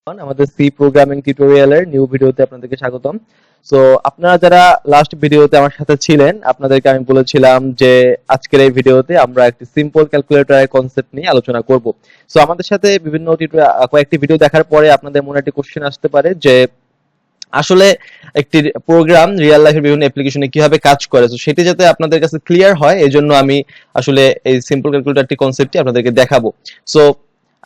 আমাদের C programming টিউটোরিয়ালের new ভিডিওতে আপনাদেরকে স্বাগতম। সো আপনারা যারা লাস্ট ভিডিওতে আমার সাথে ছিলেন আপনাদেরকে আমি বলেছিলাম যে আজকের এই ভিডিওতে আমরা একটি সিম্পল ক্যালকুলেটরের কনসেপ্ট নিয়ে আলোচনা করব। সো আমাদের সাথে বিভিন্ন কয়েকটি ভিডিও দেখার পরে আপনাদের মনে একটি কোশ্চেন আসতে পারে যে আসলে একটি প্রোগ্রাম রিয়েল লাইফের বিভিন্ন অ্যাপ্লিকেশনে কিভাবে কাজ করে। তো সেটি যাতে আপনাদের কাছে ক্লিয়ার হয় এজন্য আমি আসলে এই সিম্পল ক্যালকুলেটরটি কনসেপ্টটি আপনাদেরকে দেখাবো। সো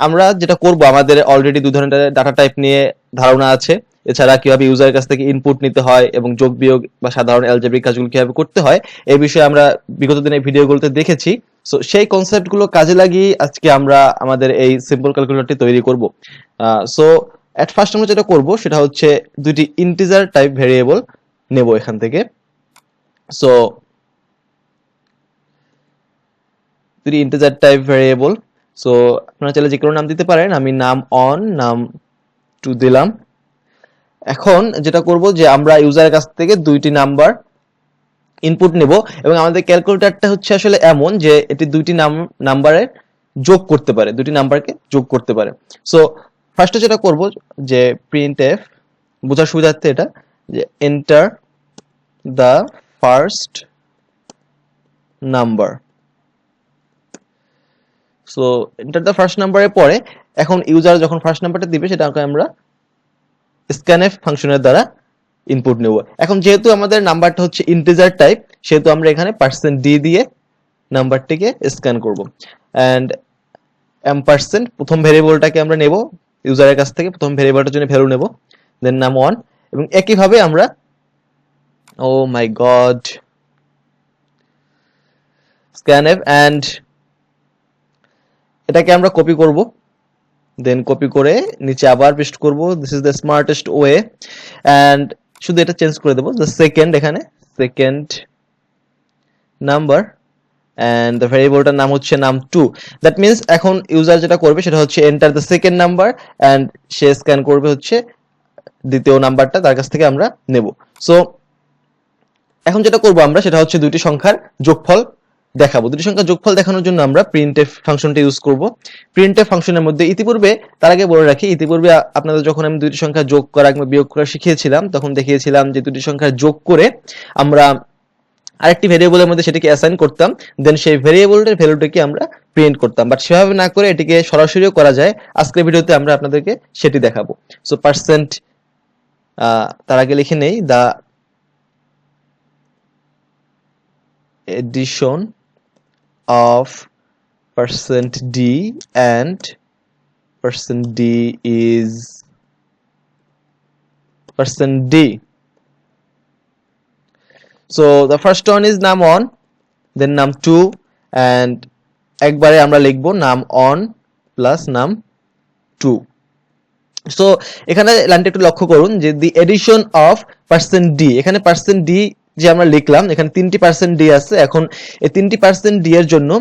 আমরা যেটা করব, আমাদের অলরেডি দুই ধরনের ডাটা টাইপ নিয়ে ধারণা আছে। এছাড়া কিভাবে ইউজারের কাছ থেকে ইনপুট নিতে হয় এবং যোগ বিয়োগ বা সাধারণ অ্যালজেব্রিক কাজগুলো কিভাবে করতে হয় এই বিষয়ে আমরা বিগত দিনের ভিডিওগুলোতে দেখেছি। সো সেই কনসেপ্টগুলো কাজে লাগিয়ে আজকে আমরা আমাদের এই সিম্পল ক্যালকুলেটরটি তৈরি করব। সো এট ফার্স্ট আমরা যেটা করব সেটা হচ্ছে দুটি ইন্টিজার টাইপ ভেরিয়েবল নেব এখান থেকে। সো দুটি ইন্টিজার টাইপ ভেরিয়েবল, সো আপনারা চাইলে যে কোনো নাম দিতে পারেন। আমি নাম অন, নাম টু দিলাম। এখন যেটা করব যে আমরা ইউজারের কাছ থেকে দুইটি নাম্বার ইনপুট নেব এবং আমাদের ক্যালকুলেটরটা হচ্ছে আসলে এমন যে এটি দুইটি নাম্বারের যোগ করতে পারে, দুটি নাম্বারকে যোগ করতে পারে। সো ফার্স্টে যেটা করব যে printf, বোঝার সুবিধার্থে এটা যে enter the first number. So enter the first নাম্বারের পরে এখন ইউজার যখন ফার্স্ট নাম্বারটা দিবে সেটাকে আমরা scanf ফাংশনের দ্বারা ইনপুট নেব। এখন যেহেতু আমাদের নাম্বারটা হচ্ছে ইন্টিজার টাইপ সেহেতু আমরা এখানে %d দিয়ে নাম্বারটিকে স্ক্যান করব। এন্ড এম্পারসেন্ট, প্রথম ভেরিয়েবলটাকে আমরা নেব ইউজারের কাছ থেকে, প্রথম ভেরিয়েবলটার জন্য ভ্যালু নেব, দেন নাম 1 এবং একইভাবে আমরা ও মাই গড scanf এন্ড এটাকে আমরা কপি করব, দেন কপি করে নিচে আবার পেস্ট করব। This is the smartest way. And শুধু এটা চেঞ্জ করে দেব দ্য সেকেন্ড, এখানে সেকেন্ড নাম্বার এন্ড দ্য ভেরিয়েবলটার নাম হচ্ছে নাম 2। দ্যাট মিন্স এখন ইউজার যেটা করবে সেটা হচ্ছে enter the second number and সে স্ক্যান করবে হচ্ছে দ্বিতীয় নাম্বারটা তার কাছ থেকে আমরা নেব। সো এখন যেটা করব আমরা সেটা হচ্ছে দুইটি সংখ্যার যোগফল দেখাবো। দুটি সংখ্যার যোগফল দেখানোর জন্য আমরা printf ফাংশনটা ইউজ করব। printf ফাংশনের মধ্যে ইতিপূর্বে, তার আগে বলে রাখি, ইতিপূর্বে আপনাদের যখন আমি দুটি সংখ্যা যোগ করা কিংবা বিয়োগ করা শিখিয়েছিলাম তখন দেখিয়েছিলাম যে দুটি সংখ্যা যোগ করে আমরা আরেকটি ভেরিয়েবলের মধ্যে সেটাকে অ্যাসাইন করতাম, দেন সেই ভেরিয়েবলটার ভ্যালুটাকে আমরা প্রিন্ট করতাম। বাট সেভাবে না করে এটিকে সরাসরিও করা যায়। আজকের ভিডিওতে আমরা আপনাদেরকে সেটি দেখাবো। সো পার্সেন্ট, তার আগে লিখে নেই দা addition of %d and %d is %d. So the first one is num1, then num2 and একবারে আমরা লিখব num1 plus num2. সো এখানে লাইনটা একটু লক্ষ্য করুন যে দি এডিশন অফ %d, এখানে %d যে আমরা লিখলাম এখানে 3টি %d আছে। এখন এই 3টি %d এর জন্য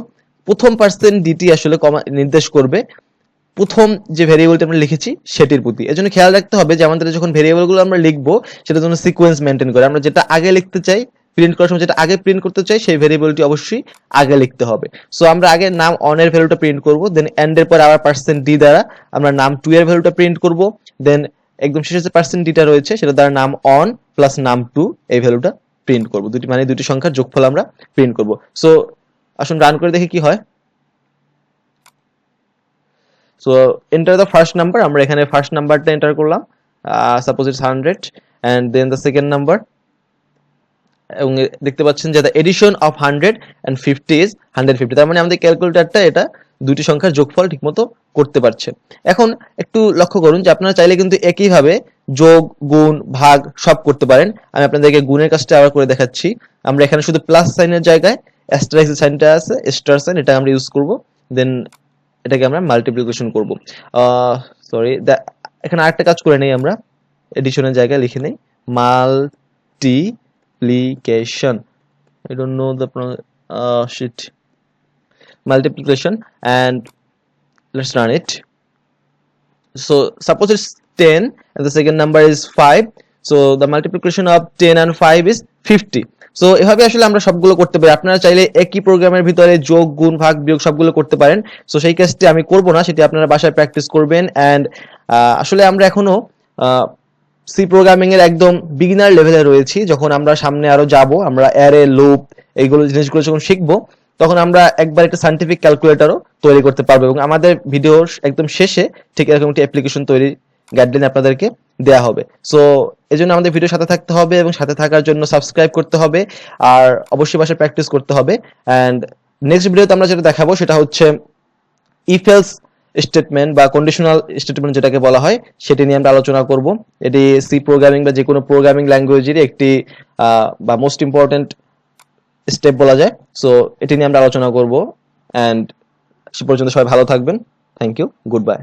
প্রথম %d টি আসলে নির্দেশ করবে প্রথম যে ভেরিয়েবলটা আমরা লিখেছি সেটির প্রতি। এজন্য খেয়াল রাখতে হবে যে আমাদের যখন ভেরিয়েবলগুলো আমরা লিখবো সেটার জন্য সিকোয়েন্স মেনটেন করে আমরা যেটা আগে লিখতে চাই, প্রিন্ট করার সময় যেটা আগে প্রিন্ট করতে চাই সেই ভেরিয়েবলটি অবশ্যই আগে লিখতে হবে। সো আমরা আগে নাম অন এর ভ্যালুটা প্রিন্ট করব, দেন এন্ড এর পর আবার %d দ্বারা আমরা নাম 2 এর ভ্যালুটা প্রিন্ট করব, দেন একদম শেষে যে %d টা রয়েছে সেটা দ্বারা নাম অন প্লাস নাম 2 এই ভ্যালুটা প্রিন্ট করব। দুটি সংখ্যার যোগফল আমরা প্রিন্ট করব। সো আসুন রান করে দেখি কি হয়। So enter the first number, আমরা এখানে ফার্স্ট নাম্বারটা এন্টার করলাম, suppose it's 100 and then the second number এবং দেখতে পাচ্ছেন যে the addition of 100 and 50 is 150। তার মানে আমাদের ক্যালকুলেটরটা এটা দুটি সংখ্যার যোগফল ঠিকমতো করতে পারছে। এখন একটু লক্ষ্য করুন যে আপনারা চাইলে কিন্তু একইভাবে যোগ, গুণ, ভাগ সব করতে পারেন। আমি আপনাদেরকে গুণের কাজটা আবার করে দেখাচ্ছি। আমরা এখানে শুধু প্লাস সাইনের জায়গায় অ্যাস্টারিস্ক সাইনটা আছে, স্টার সাইন, এটা আমরা ইউজ করব, দেন এটাকে আমরা মাল্টিপ্লিকেশন করব। সরি, এখানে আরেকটা কাজ করে নেই, আমরা এডিশনের জায়গায় লিখে নেই multiplication. I don't know the shit. Multiplication and let's run it. So suppose it's 10 and the second number is 5. So the multiplication of 10 and 5 is 50. So এভাবে আসলে আমরা সবগুলো করতে পারি। আপনারা চাইলে একই প্রোগ্রামের ভিতরে যোগ, গুণ, ভাগ, বিয়োগ সবগুলো করতে পারেন। সো সেই কাজটি আমি করব না, সেটি আপনারা বাসায় প্র্যাকটিস করবেন। এন্ড আসলে আমরা এখনো সি প্রোগ্রামিং এর একদম বিগিনার লেভেলে রয়েছি। যখন আমরা সামনে আরো যাব, আমরা অ্যারে, লুপ এইগুলো জিনিসগুলো যখন শিখবো, তখন আমরা একবার একটা সায়েন্টিফিক ক্যালকুলেটরও তৈরি করতে পারবো, এবং আমাদের ভিডিওর একদম শেষে ঠিক এরকম একটি অ্যাপ্লিকেশন তৈরি গাইডলাইন আপনাদেরকে দেয়া হবে। সো এজন্য আমাদের ভিডিওর সাথে থাকতে হবে, এবং সাথে থাকার জন্য সাবস্ক্রাইব করতে হবে, আর অবশ্যই বাসায় প্র্যাকটিস করতে হবে। অ্যান্ড নেক্সট ভিডিওতে আমরা যেটা দেখাবো সেটা হচ্ছে ইফ এলস স্টেটমেন্ট বা কন্ডিশনাল স্টেটমেন্ট যেটাকে বলা হয়, সেটি নিয়ে আমরা আলোচনা করব। এটি সি প্রোগ্রামিং বা যে কোনো প্রোগ্রামিং ল্যাঙ্গুয়েজেরই একটি বা মোস্ট ইম্পর্টেন্ট স্টেপ বলা যায়। সো এটি নিয়ে আমরা আলোচনা করব। অ্যান্ড সে পর্যন্ত সবাই ভালো থাকবেন। Thank you, good by.